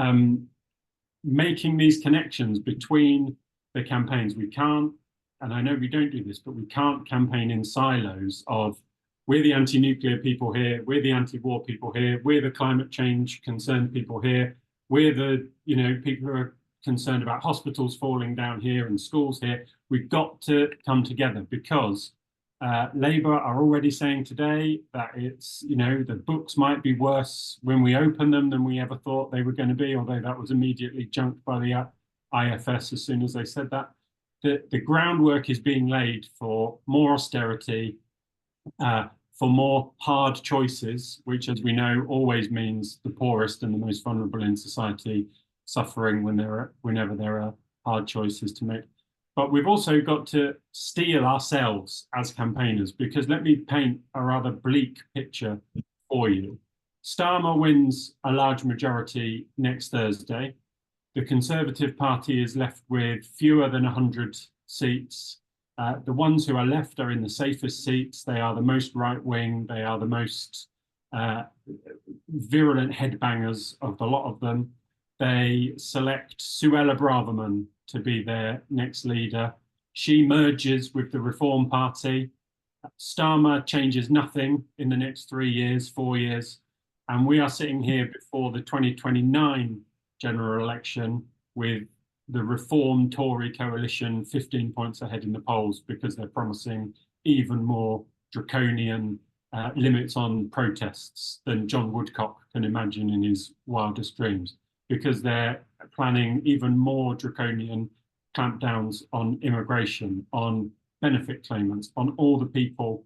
making these connections between the campaigns, we can't, and I know we don't do this, but we can't campaign in silos of, we're the anti-nuclear people here, we're the anti-war people here, we're the climate change concerned people here, we're the, you know, people who are concerned about hospitals falling down here and schools here. We've got to come together, because Labour are already saying today that it's, you know, the books might be worse when we open them than we ever thought they were going to be, although that was immediately junked by the IFS as soon as they said that. The groundwork is being laid for more austerity, for more hard choices, which, as we know, always means the poorest and the most vulnerable in society suffering whenever there are hard choices to make. But we've also got to steel ourselves as campaigners, because let me paint a rather bleak picture for you. Starmer wins a large majority next Thursday. The Conservative Party is left with fewer than 100 seats. The ones who are left are in the safest seats. They are the most right-wing. They are the most virulent headbangers of the lot of them. They select Suella Braverman to be their next leader. She merges with the Reform Party. Starmer changes nothing in the next 3 years, 4 years. And we are sitting here before the 2029 general election with the Reform Tory coalition 15 points ahead in the polls, because they're promising even more draconian limits on protests than John Woodcock can imagine in his wildest dreams, because they're planning even more draconian clampdowns on immigration, on benefit claimants, on all the people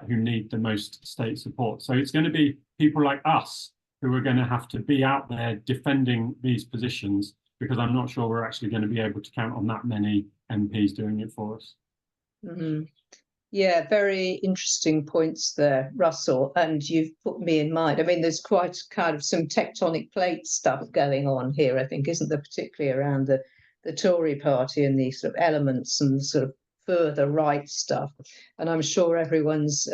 who need the most state support. So it's going to be people like us who are going to have to be out there defending these positions, because I'm not sure we're actually going to be able to count on that many MPs doing it for us. Mm-hmm. Yeah, very interesting points there, Russell, and you've put me in mind. I mean, there's quite kind of some tectonic plate stuff going on here, I think, isn't there, particularly around the Tory party and the sort of elements and sort of further right stuff. And I'm sure everyone's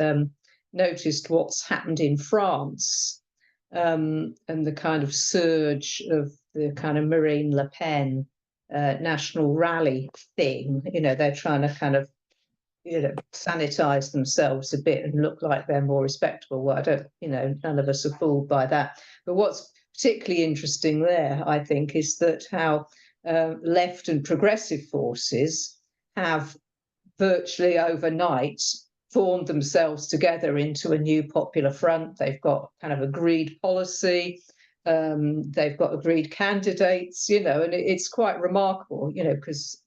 noticed what's happened in France, and the kind of surge of the kind of Marine Le Pen national rally thing. You know, they're trying to kind of, you know, sanitize themselves a bit and look like they're more respectable. Well, I don't, you know, none of us are fooled by that. But what's particularly interesting there, I think, is that how left and progressive forces have virtually overnight formed themselves together into a new popular front. They've got kind of agreed policy. They've got agreed candidates, you know, and it's quite remarkable, you know, because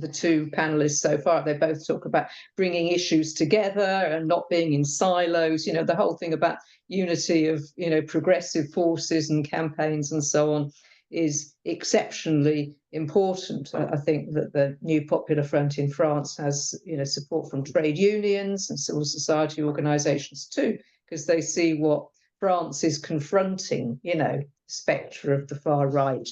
the two panelists so far, they both talk about bringing issues together and not being in silos, you know, the whole thing about unity of, you know, progressive forces and campaigns and so on is exceptionally important. I think that the New Popular Front in France has, you know, support from trade unions and civil society organisations too, because they see what France is confronting, you know, spectre of the far right.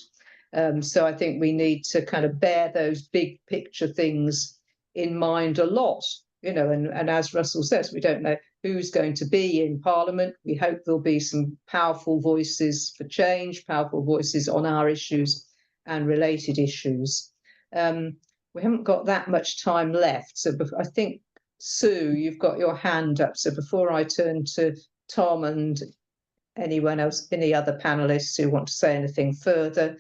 So I think we need to kind of bear those big picture things in mind a lot, you know, and as Russell says, we don't know who's going to be in Parliament. We hope there'll be some powerful voices for change, powerful voices on our issues and related issues. We haven't got that much time left. So I think, Sue, you've got your hand up. So before I turn to Tom and anyone else, any other panelists who want to say anything further,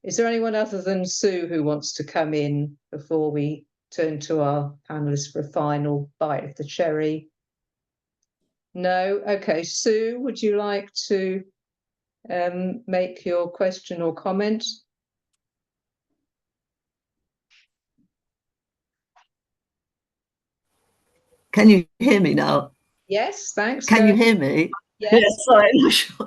is there anyone other than Sue who wants to come in before we turn to our panelists for a final bite of the cherry? No? Okay, Sue, would you like to make your question or comment? Can you hear me now? Yes, thanks. Can go you ahead. hear me? Yes. Sorry, I'm not sure.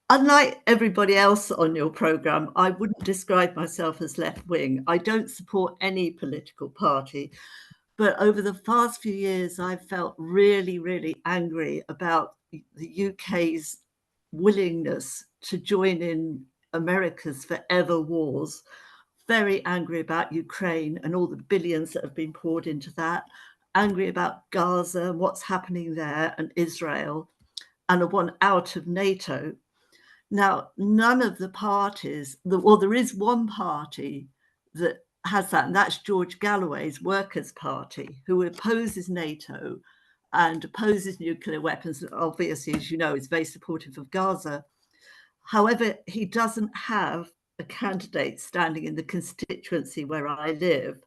Unlike everybody else on your programme, I wouldn't describe myself as left-wing. I don't support any political party. But over the past few years, I've felt really, really angry about the UK's willingness to join in America's forever wars. Very angry about Ukraine and all the billions that have been poured into that. Angry about Gaza and what's happening there and Israel, and I want out of NATO. Now, none of the parties, well, there is one party that has that, and that's George Galloway's Workers' Party, who opposes NATO and opposes nuclear weapons. Obviously, as you know, is very supportive of Gaza. However, he doesn't have a candidate standing in the constituency where I live.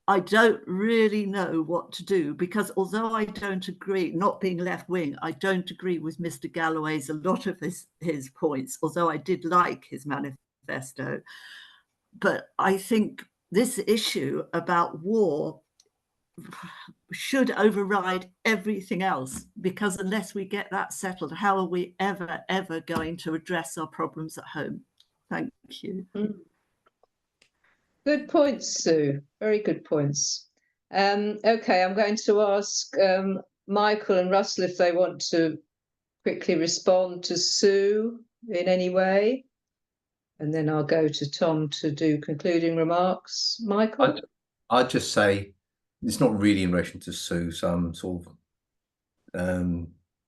I don't really know what to do, because although I don't agree, not being left wing, I don't agree with Mr. Galloway's a lot of his points, although I did like his manifesto. But I think this issue about war should override everything else, because unless we get that settled, how are we ever going to address our problems at home? Thank you. Good points, Sue. Very good points. Okay, I'm going to ask Michael and Russell if they want to quickly respond to Sue in any way. And then I'll go to Tom to do concluding remarks. Michael? I'd just say, it's not really in relation to Sue, so I'm sort of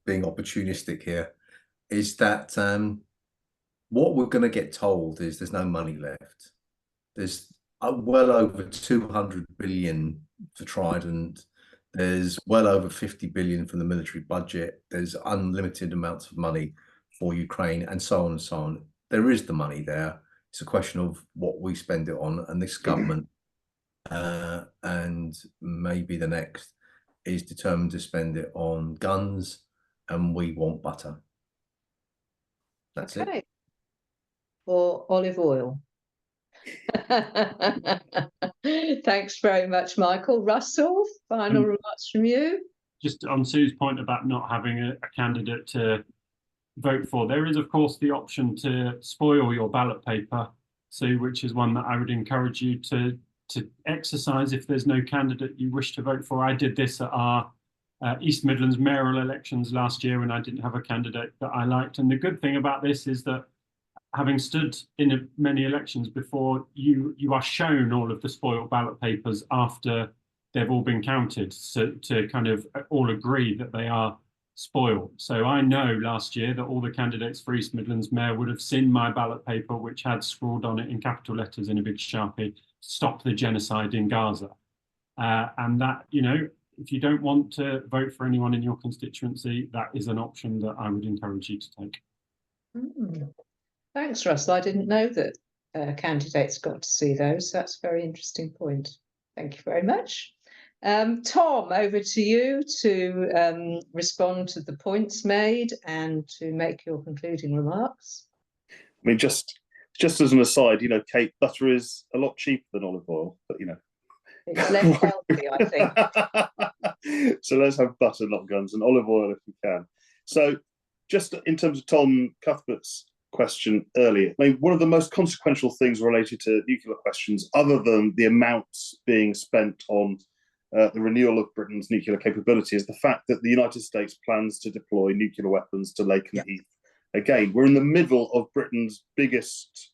being opportunistic here, is that what we're going to get told is there's no money left. There's well over 200 billion for Trident. There's well over 50 billion from the military budget. There's unlimited amounts of money for Ukraine, and so on and so on. There is the money there. It's a question of what we spend it on, and this government and maybe the next is determined to spend it on guns, and we want butter. That's it. Or olive oil. Thanks very much, Michael. Russell, final remarks from you? Just on Sue's point about not having a candidate to vote for, there is, of course, the option to spoil your ballot paper, Sue, which is one that I would encourage you to exercise if there's no candidate you wish to vote for. I did this at our East Midlands mayoral elections last year when I didn't have a candidate that I liked. And the good thing about this is that, having stood in many elections before, you are shown all of the spoiled ballot papers after they've all been counted, so to kind of all agree that they are spoiled. So I know last year that all the candidates for East Midlands Mayor would have seen my ballot paper, which had scrawled on it in capital letters in a big Sharpie, "Stop the genocide in Gaza." And that, you know, if you don't want to vote for anyone in your constituency, that is an option that I would encourage you to take. Thanks, Russell. I didn't know that candidates got to see those. That's a very interesting point. Thank you very much. Tom, over to you to respond to the points made and to make your concluding remarks. I mean, just as an aside, you know, Kate, butter is a lot cheaper than olive oil, but you know, it's less healthy, I think. So let's have butter, not guns, and olive oil if we can. So, just in terms of Tom Cuthbert's question earlier, I mean, one of the most consequential things related to nuclear questions, other than the amounts being spent on the renewal of Britain's nuclear capability, is the fact that the United States plans to deploy nuclear weapons to Laken Heath. Again, we're in the middle of Britain's biggest,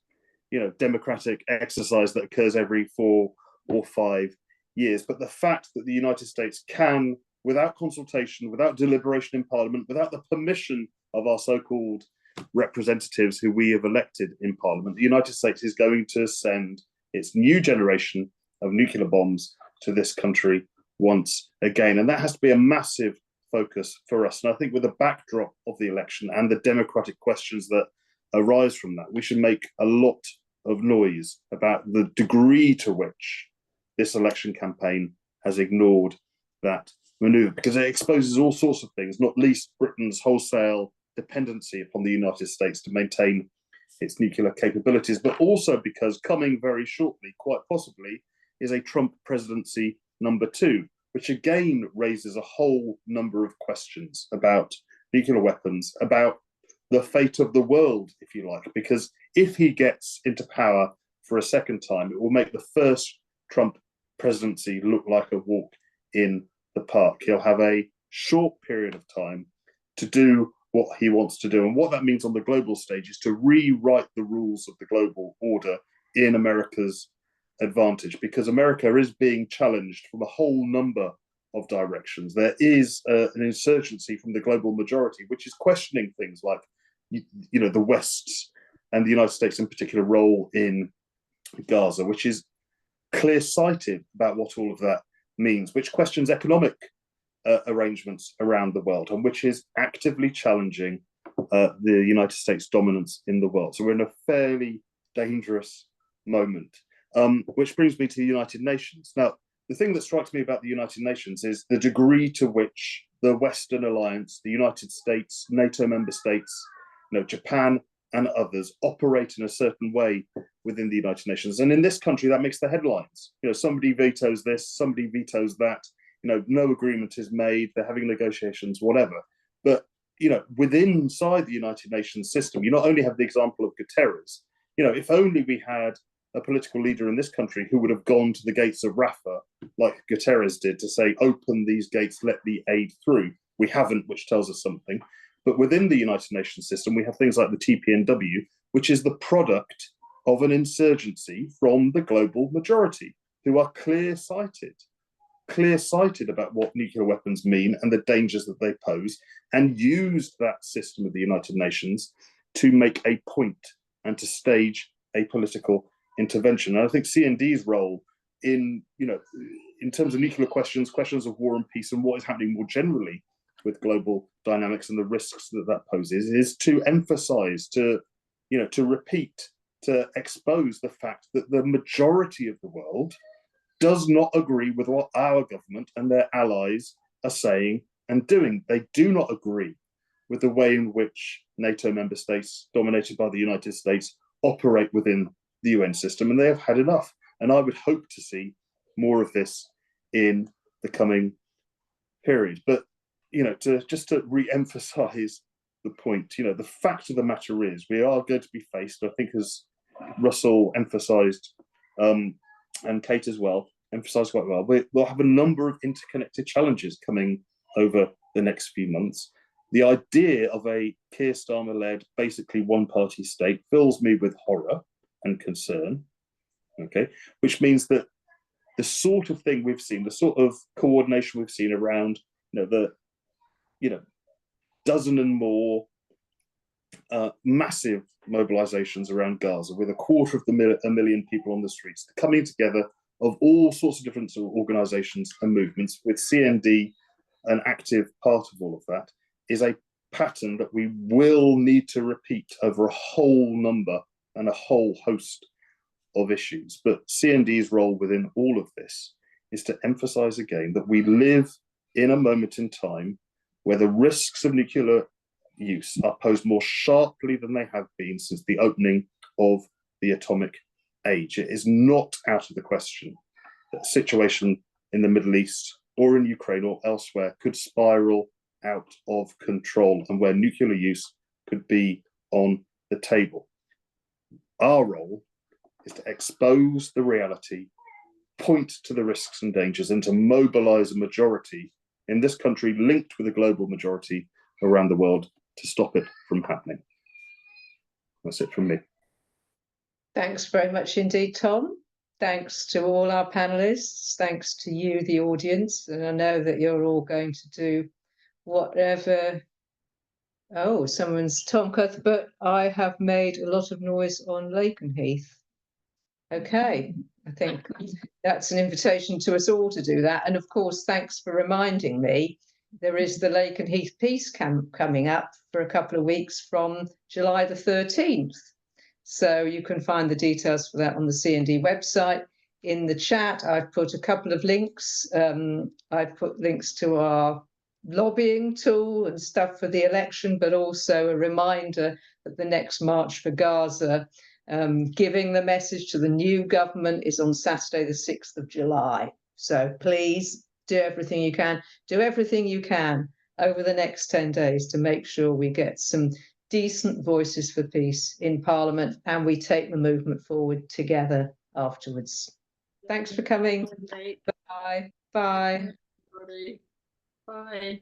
you know, democratic exercise that occurs every 4 or 5 years. But the fact that the United States can, without consultation, without deliberation in Parliament, without the permission of our so-called representatives who we have elected in Parliament, the United States is going to send its new generation of nuclear bombs to this country once again. And that has to be a massive focus for us. And I think with the backdrop of the election and the democratic questions that arise from that, we should make a lot of noise about the degree to which this election campaign has ignored that manoeuvre, because it exposes all sorts of things, not least Britain's wholesale dependency upon the United States to maintain its nuclear capabilities, but also because coming very shortly, quite possibly, is a Trump presidency #2, which again raises a whole number of questions about nuclear weapons, about the fate of the world, if you like, because if he gets into power for a second time, it will make the first Trump presidency look like a walk in the park. He'll have a short period of time to do what he wants to do. And what that means on the global stage is to rewrite the rules of the global order in America's advantage, because America is being challenged from a whole number of directions. There is an insurgency from the global majority, which is questioning things like, the West's and the United States in particular role in Gaza, which is clear-sighted about what all of that means, which questions economic arrangements around the world, and which is actively challenging the United States' dominance in the world. So we're in a fairly dangerous moment, which brings me to the United Nations. Now, the thing that strikes me about the United Nations is the degree to which the Western alliance, the United States, NATO member states, Japan and others operate in a certain way within the United Nations. And in this country, that makes the headlines. Somebody vetoes this, somebody vetoes that, no agreement is made, they're having negotiations, whatever. But, within inside the United Nations system, you not only have the example of Guterres, if only we had a political leader in this country who would have gone to the gates of Rafah, like Guterres did, to say, open these gates, let the aid through. We haven't, which tells us something. But within the United Nations system, we have things like the TPNW, which is the product of an insurgency from the global majority, who are clear-sighted about what nuclear weapons mean and the dangers that they pose, and used that system of the United Nations to make a point and to stage a political intervention. And I think CND's role in terms of nuclear questions of war and peace, and what is happening more generally with global dynamics and the risks that poses, is to emphasize, to repeat, to expose the fact that the majority of the world does not agree with what our government and their allies are saying and doing. They do not agree with the way in which NATO member states, dominated by the United States, operate within the UN system, and they have had enough. And I would hope to see more of this in the coming period. But to re-emphasize the point, the fact of the matter is we are going to be faced, I think, as Russell emphasized, and Kate as well, emphasized quite well, we'll have a number of interconnected challenges coming over the next few months. The idea of a Keir Starmer-led, basically one-party state fills me with horror and concern, okay? Which means that the sort of thing we've seen, the sort of coordination we've seen around, the dozen and more massive mobilizations around Gaza, with a quarter of a million people on the streets, the coming together of all sorts of different organizations and movements, with CND an active part of all of that, is a pattern that we will need to repeat over a whole number and a whole host of issues. But CND's role within all of this is to emphasize again that we live in a moment in time where the risks of nuclear use are posed more sharply than they have been since the opening of the atomic age. It is not out of the question that a situation in the Middle East or in Ukraine or elsewhere could spiral out of control, and where nuclear use could be on the table. Our role is to expose the reality, point to the risks and dangers, and to mobilize a majority in this country linked with a global majority around the world to stop it from happening. That's it from me. Thanks very much indeed, Tom. Thanks to all our panelists. Thanks to you, the audience. And I know that you're all going to do whatever. Oh, someone's Tom Cuthbert. I have made a lot of noise on Lakenheath. Okay, I think that's an invitation to us all to do that. And of course, thanks for reminding me. There is the Lakenheath Peace Camp coming up for a couple of weeks from July the 13th. So you can find the details for that on the CND website. In the chat, I've put a couple of links. I've put links to our lobbying tool and stuff for the election, but also a reminder that the next March for Gaza, giving the message to the new government, is on Saturday, the 6th of July. So please do everything you can. Do everything you can over the next 10 days to make sure we get some decent voices for peace in Parliament and we take the movement forward together afterwards. Thanks for coming. Bye. Bye. Bye.